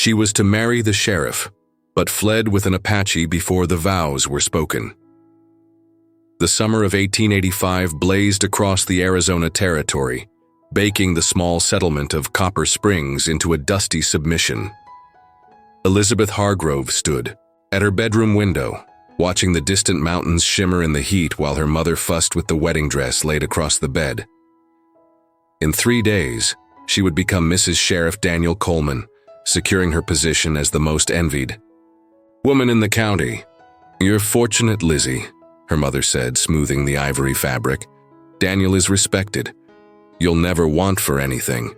She was to marry the sheriff, but fled with an Apache before the vows were spoken. The summer of 1885 blazed across the Arizona territory, baking the small settlement of Copper Springs into a dusty submission. Elizabeth Hargrove stood at her bedroom window, watching the distant mountains shimmer in the heat while her mother fussed with the wedding dress laid across the bed. In 3 days, she would become Mrs. Sheriff Daniel Coleman, securing her position as the most envied woman in the county. "You're fortunate, Lizzie," her mother said, smoothing the ivory fabric. "Daniel is respected. You'll never want for anything."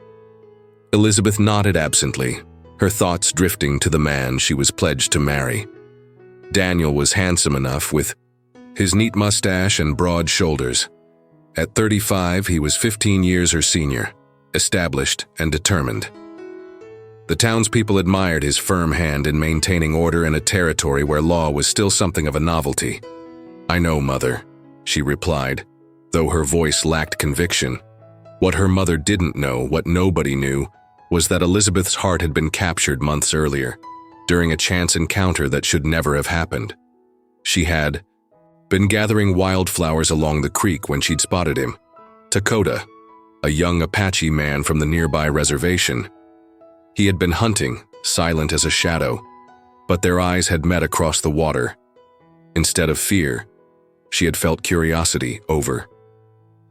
Elizabeth nodded absently, her thoughts drifting to the man she was pledged to marry. Daniel was handsome enough, with his neat mustache and broad shoulders. At 35, he was 15 years her senior, established and determined. The townspeople admired his firm hand in maintaining order in a territory where law was still something of a novelty. "I know, Mother," she replied, though her voice lacked conviction. What her mother didn't know, what nobody knew, was that Elizabeth's heart had been captured months earlier, during a chance encounter that should never have happened. She had been gathering wildflowers along the creek when she'd spotted him. Dakota, a young Apache man from the nearby reservation. He had been hunting, silent as a shadow, but their eyes had met across the water. Instead of fear, she had felt curiosity. Over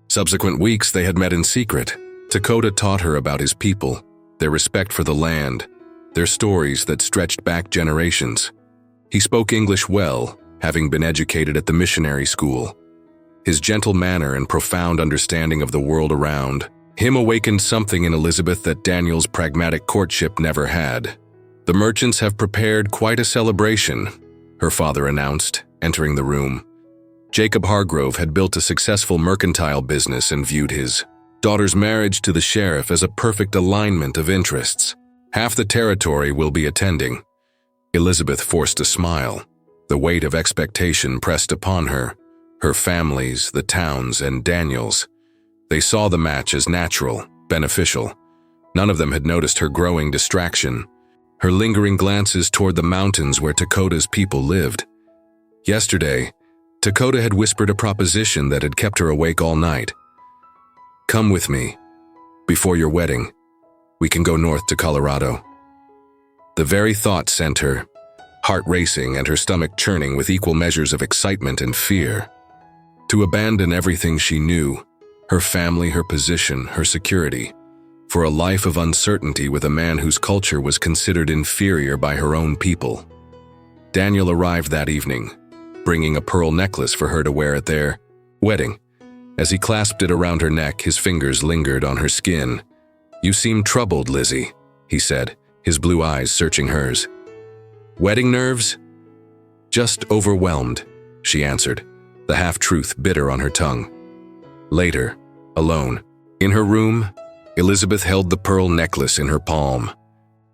subsequent weeks, they had met in secret. Dakota taught her about his people, their respect for the land, their stories that stretched back generations. He spoke English well, having been educated at the missionary school. His gentle manner and profound understanding of the world around him awakened something in Elizabeth that Daniel's pragmatic courtship never had. "The merchants have prepared quite a celebration," her father announced, entering the room. Jacob Hargrove had built a successful mercantile business and viewed his daughter's marriage to the sheriff as a perfect alignment of interests. "Half the territory will be attending." Elizabeth forced a smile. The weight of expectation pressed upon her, her family's, the town's, and Daniel's. They saw the match as natural, beneficial. None of them had noticed her growing distraction, her lingering glances toward the mountains where Dakota's people lived. Yesterday, Dakota had whispered a proposition that had kept her awake all night. "Come with me. Before your wedding, we can go north to Colorado." The very thought sent her heart racing and her stomach churning with equal measures of excitement and fear. To abandon everything she knew, her family, her position, her security, for a life of uncertainty with a man whose culture was considered inferior by her own people. Daniel arrived that evening, bringing a pearl necklace for her to wear at their wedding. As he clasped it around her neck, his fingers lingered on her skin. "You seem troubled, Lizzie," he said, his blue eyes searching hers. "Wedding nerves?" "Just overwhelmed," she answered, the half-truth bitter on her tongue. Later, alone, in her room, Elizabeth held the pearl necklace in her palm.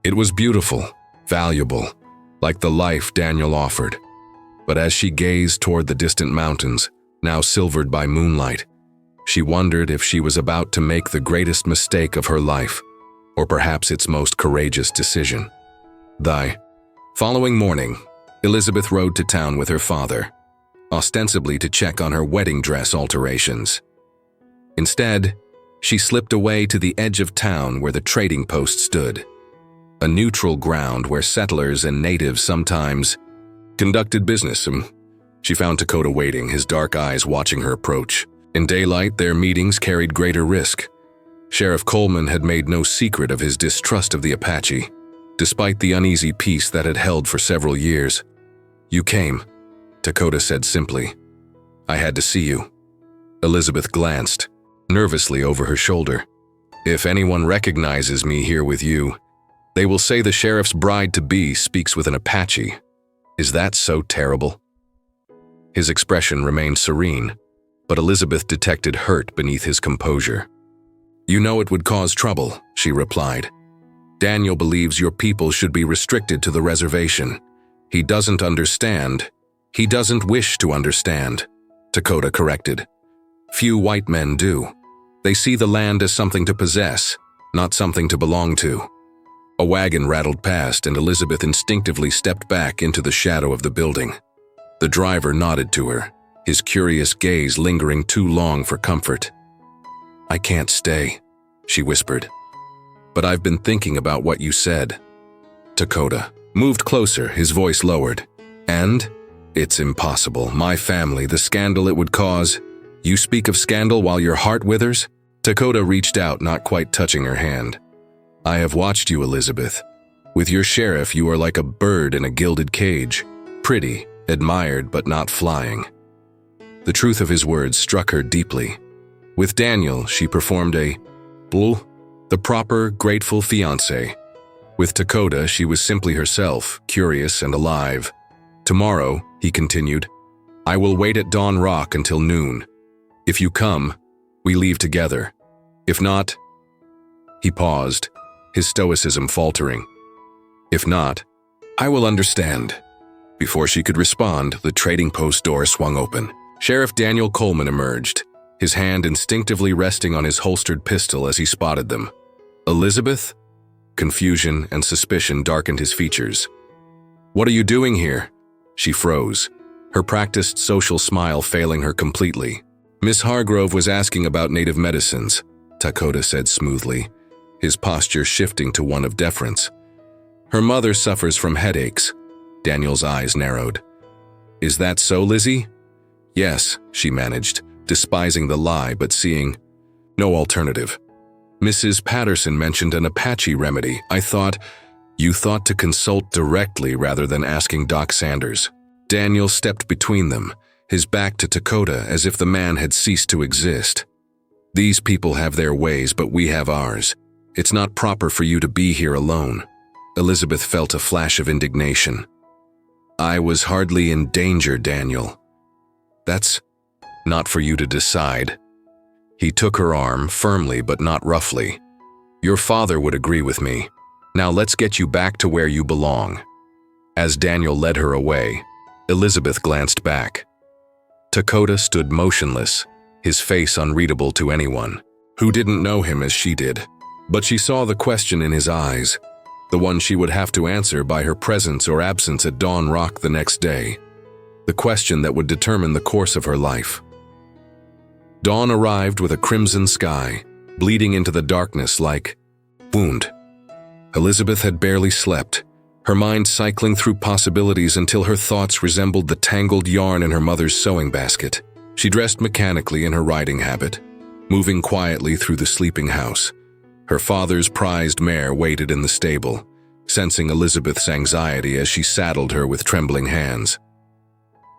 It was beautiful, valuable, like the life Daniel offered. But as she gazed toward the distant mountains, now silvered by moonlight, she wondered if she was about to make the greatest mistake of her life, or perhaps its most courageous decision. The following morning, Elizabeth rode to town with her father, ostensibly to check on her wedding dress alterations. Instead, she slipped away to the edge of town where the trading post stood, a neutral ground where settlers and natives sometimes conducted business. She found Dakota waiting, his dark eyes watching her approach. In daylight, their meetings carried greater risk. Sheriff Coleman had made no secret of his distrust of the Apache, despite the uneasy peace that had held for several years. "You came," Dakota said simply. "I had to see you." Elizabeth glanced nervously over her shoulder. "If anyone recognizes me here with you, they will say the sheriff's bride-to-be speaks with an Apache. Is that so terrible?" His expression remained serene, but Elizabeth detected hurt beneath his composure. "You know it would cause trouble," she replied. "Daniel believes your people should be restricted to the reservation. He doesn't understand. He doesn't wish to understand," Dakota corrected. "Few white men do. They see the land as something to possess, not something to belong to. A wagon rattled past, and Elizabeth instinctively stepped back into the shadow of the building. The driver nodded to her, his curious gaze lingering too long for comfort. "I can't stay," she whispered. "But I've been thinking about what you said." Dakota moved closer, his voice lowered. "And? It's impossible. My family, the scandal it would cause. You speak of scandal while your heart withers?" Dakota reached out, not quite touching her hand. "I have watched you, Elizabeth. With your sheriff, you are like a bird in a gilded cage. Pretty, admired, but not flying." The truth of his words struck her deeply. With Daniel, she performed a bull, the proper, grateful fiancé. With Dakota, she was simply herself, curious and alive. "Tomorrow," he continued, "I will wait at Dawn Rock until noon. If you come, we leave together. If not—" He paused, his stoicism faltering. "If not, I will understand." Before she could respond, the trading post door swung open. Sheriff Daniel Coleman emerged, his hand instinctively resting on his holstered pistol as he spotted them. "Elizabeth?" Confusion and suspicion darkened his features. "What are you doing here?" She froze, her practiced social smile failing her completely. "Miss Hargrove was asking about native medicines," Dakota said smoothly, his posture shifting to one of deference. "Her mother suffers from headaches." Daniel's eyes narrowed. "Is that so, Lizzie?" "Yes," she managed, despising the lie but seeing no alternative. "Mrs. Patterson mentioned an Apache remedy. You thought to consult directly rather than asking Doc Sanders." Daniel stepped between them, his back to Dakota as if the man had ceased to exist. "These people have their ways, but we have ours. It's not proper for you to be here alone." Elizabeth felt a flash of indignation. "I was hardly in danger, Daniel." "That's not for you to decide." He took her arm, firmly but not roughly. "Your father would agree with me. Now let's get you back to where you belong." As Daniel led her away, Elizabeth glanced back. Dakota stood motionless, his face unreadable to anyone who didn't know him as she did. But she saw the question in his eyes, the one she would have to answer by her presence or absence at Dawn Rock the next day. The question that would determine the course of her life. Dawn arrived with a crimson sky, bleeding into the darkness like wound. Elizabeth had barely slept, her mind cycling through possibilities until her thoughts resembled the tangled yarn in her mother's sewing basket. She dressed mechanically in her riding habit, moving quietly through the sleeping house. Her father's prized mare waited in the stable, sensing Elizabeth's anxiety as she saddled her with trembling hands.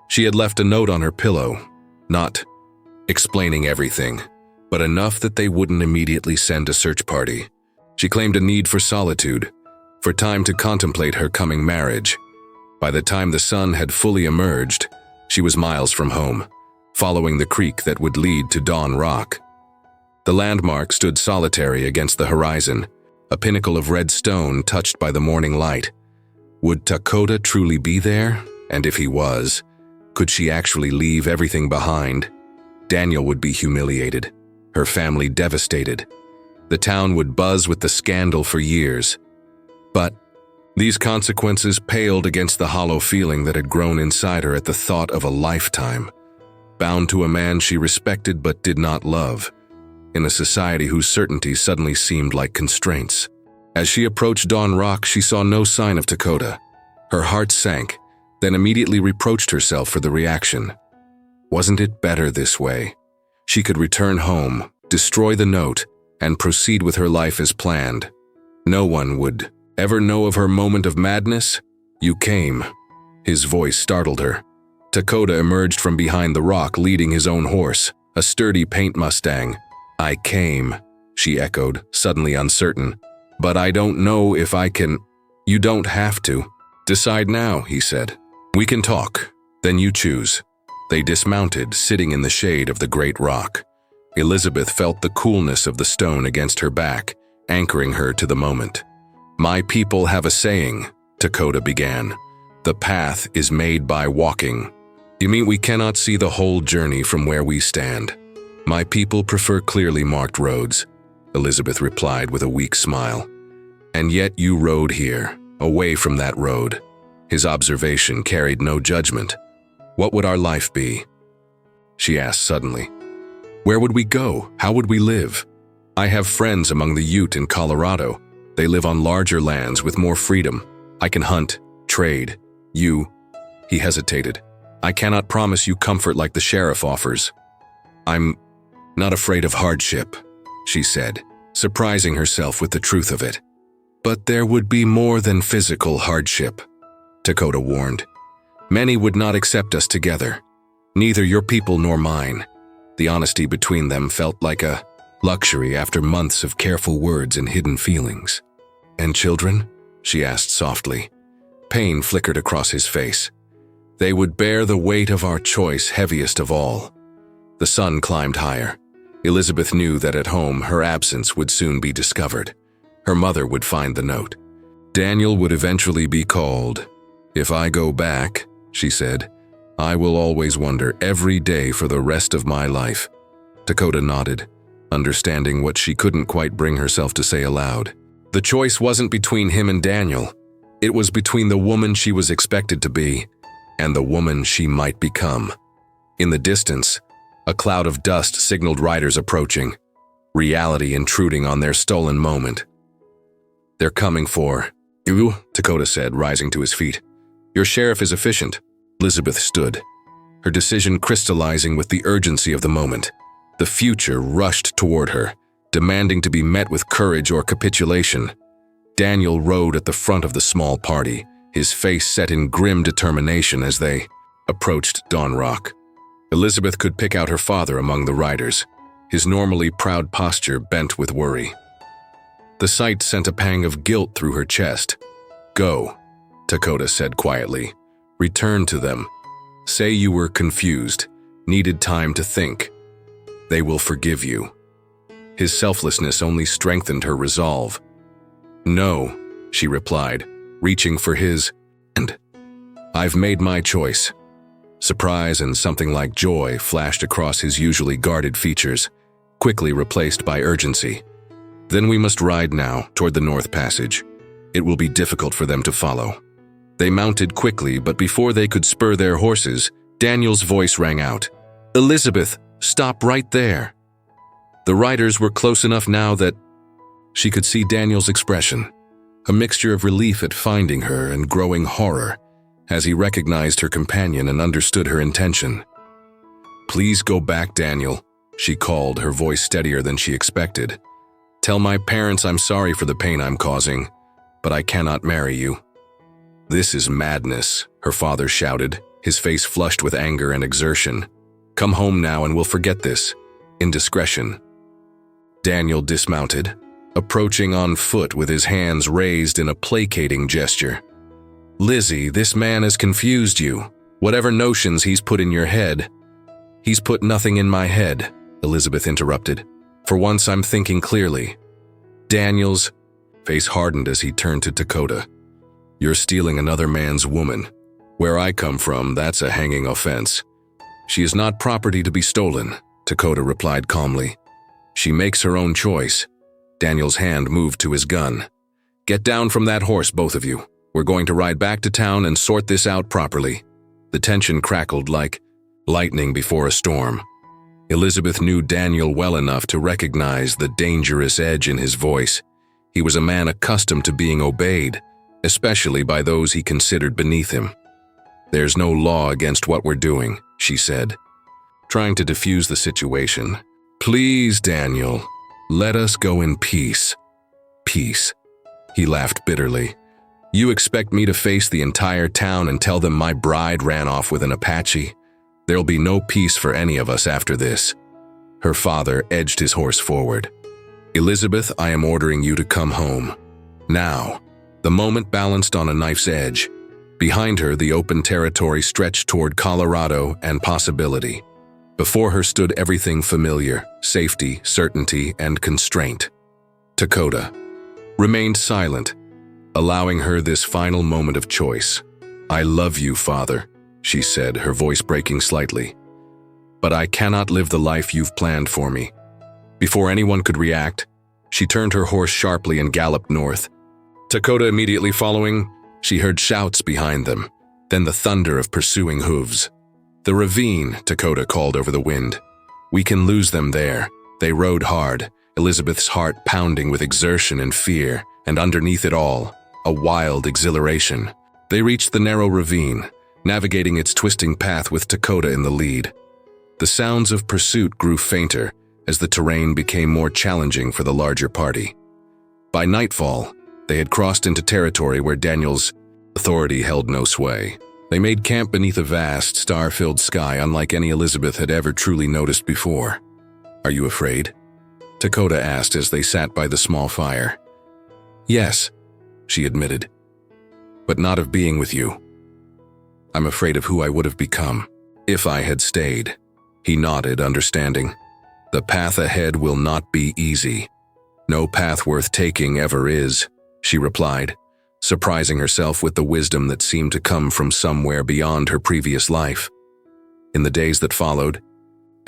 She had left a note on her pillow, not explaining everything, but enough that they wouldn't immediately send a search party. She claimed a need for solitude, for time to contemplate her coming marriage. By the time the sun had fully emerged, she was miles from home, following the creek that would lead to Dawn Rock. The landmark stood solitary against the horizon, a pinnacle of red stone touched by the morning light. Would Dakota truly be there? And if he was, could she actually leave everything behind? Daniel would be humiliated, her family devastated. The town would buzz with the scandal for years. But these consequences paled against the hollow feeling that had grown inside her at the thought of a lifetime, bound to a man she respected but did not love, in a society whose certainties suddenly seemed like constraints. As she approached Dawn Rock, she saw no sign of Dakota. Her heart sank, then immediately reproached herself for the reaction. Wasn't it better this way? She could return home, destroy the note, and proceed with her life as planned. No one would ever know of her moment of madness. "You came." His voice startled her. Dakota emerged from behind the rock leading his own horse, a sturdy paint Mustang. "I came," she echoed, suddenly uncertain. "But I don't know if I can—" "You don't have to. Decide now," he said. "We can talk. Then you choose." They dismounted, sitting in the shade of the great rock. Elizabeth felt the coolness of the stone against her back, anchoring her to the moment. "My people have a saying," Dakota began. "The path is made by walking." "You mean we cannot see the whole journey from where we stand?" "My people prefer clearly marked roads," Elizabeth replied with a weak smile. And yet you rode here, away from that road. His observation carried no judgment. What would our life be? She asked suddenly. Where would we go? How would we live? I have friends among the Ute in Colorado. They live on larger lands with more freedom. I can hunt, trade. You, he hesitated. I cannot promise you comfort like the sheriff offers. I'm not afraid of hardship, she said, surprising herself with the truth of it. But there would be more than physical hardship, Dakota warned. Many would not accept us together. Neither your people nor mine. The honesty between them felt like a luxury after months of careful words and hidden feelings. And children? She asked softly. Pain flickered across his face. They would bear the weight of our choice heaviest of all. The sun climbed higher. Elizabeth knew that at home her absence would soon be discovered. Her mother would find the note. Daniel would eventually be called. If I go back, she said, I will always wonder every day for the rest of my life. Dakota nodded, understanding what she couldn't quite bring herself to say aloud. The choice wasn't between him and Daniel. It was between the woman she was expected to be and the woman she might become. In the distance, a cloud of dust signaled riders approaching, reality intruding on their stolen moment. They're coming for you, Dakota said, rising to his feet. Your sheriff is efficient. Elizabeth stood, her decision crystallizing with the urgency of the moment. The future rushed toward her, demanding to be met with courage or capitulation. Daniel rode at the front of the small party, his face set in grim determination as they approached Dawn Rock. Elizabeth could pick out her father among the riders, his normally proud posture bent with worry. The sight sent a pang of guilt through her chest. Go, Dakota said quietly. Return to them. Say you were confused, needed time to think. They will forgive you. His selflessness only strengthened her resolve. No, she replied, reaching for his hand. I've made my choice. Surprise and something like joy flashed across his usually guarded features, quickly replaced by urgency. Then we must ride now toward the North Passage. It will be difficult for them to follow. They mounted quickly, but before they could spur their horses, Daniel's voice rang out. Elizabeth, stop right there. The riders were close enough now that she could see Daniel's expression, a mixture of relief at finding her and growing horror, as he recognized her companion and understood her intention. Please go back, Daniel, she called, her voice steadier than she expected. Tell my parents I'm sorry for the pain I'm causing, but I cannot marry you. This is madness, her father shouted, his face flushed with anger and exertion. Come home now and we'll forget this. Indiscretion. Daniel dismounted, approaching on foot with his hands raised in a placating gesture. Lizzie, this man has confused you. Whatever notions he's put in your head. He's put nothing in my head, Elizabeth interrupted. For once I'm thinking clearly. Daniel's face hardened as he turned to Dakota. You're stealing another man's woman. Where I come from, that's a hanging offense. She is not property to be stolen, Dakota replied calmly. She makes her own choice. Daniel's hand moved to his gun. Get down from that horse, both of you. We're going to ride back to town and sort this out properly. The tension crackled like lightning before a storm. Elizabeth knew Daniel well enough to recognize the dangerous edge in his voice. He was a man accustomed to being obeyed, especially by those he considered beneath him. There's no law against what we're doing, she said, trying to defuse the situation. Please, Daniel, let us go in peace. Peace. He laughed bitterly. You expect me to face the entire town and tell them my bride ran off with an Apache? There'll be no peace for any of us after this. Her father edged his horse forward. Elizabeth, I am ordering you to come home. Now. The moment balanced on a knife's edge. Behind her, the open territory stretched toward Colorado and possibility. Before her stood everything familiar, safety, certainty, and constraint. Dakota remained silent, allowing her this final moment of choice. I love you, Father, she said, her voice breaking slightly. But I cannot live the life you've planned for me. Before anyone could react, she turned her horse sharply and galloped north, Dakota immediately following, she heard shouts behind them, then the thunder of pursuing hooves. "The ravine," Dakota called over the wind. "We can lose them there." They rode hard, Elizabeth's heart pounding with exertion and fear, and underneath it all, a wild exhilaration. They reached the narrow ravine, navigating its twisting path with Dakota in the lead. The sounds of pursuit grew fainter as the terrain became more challenging for the larger party. By nightfall, they had crossed into territory where Daniel's authority held no sway. They made camp beneath a vast, star-filled sky unlike any Elizabeth had ever truly noticed before. "Are you afraid?" Dakota asked as they sat by the small fire. "Yes," she admitted, "but not of being with you. I'm afraid of who I would have become if I had stayed." He nodded, understanding. "The path ahead will not be easy. No path worth taking ever is," she replied, surprising herself with the wisdom that seemed to come from somewhere beyond her previous life. In the days that followed,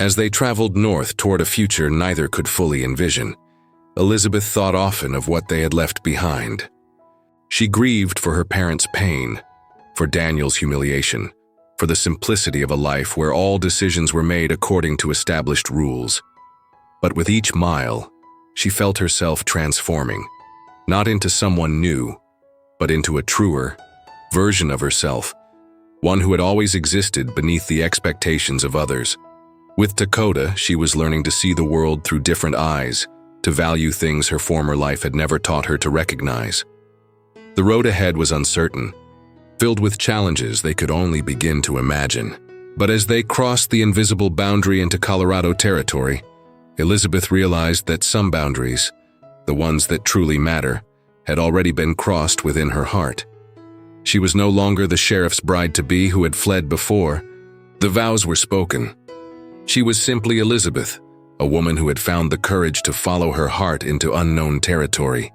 as they traveled north toward a future neither could fully envision, Elizabeth thought often of what they had left behind. She grieved for her parents' pain, for Daniel's humiliation, for the simplicity of a life where all decisions were made according to established rules. But with each mile, she felt herself transforming, not into someone new, but into a truer version of herself, one who had always existed beneath the expectations of others. With Dakota, she was learning to see the world through different eyes, to value things her former life had never taught her to recognize. The road ahead was uncertain, filled with challenges they could only begin to imagine. But as they crossed the invisible boundary into Colorado territory, Elizabeth realized that some boundaries, the ones that truly matter, had already been crossed within her heart. She was no longer the sheriff's bride-to-be who had fled before. The vows were spoken. She was simply Elizabeth, a woman who had found the courage to follow her heart into unknown territory.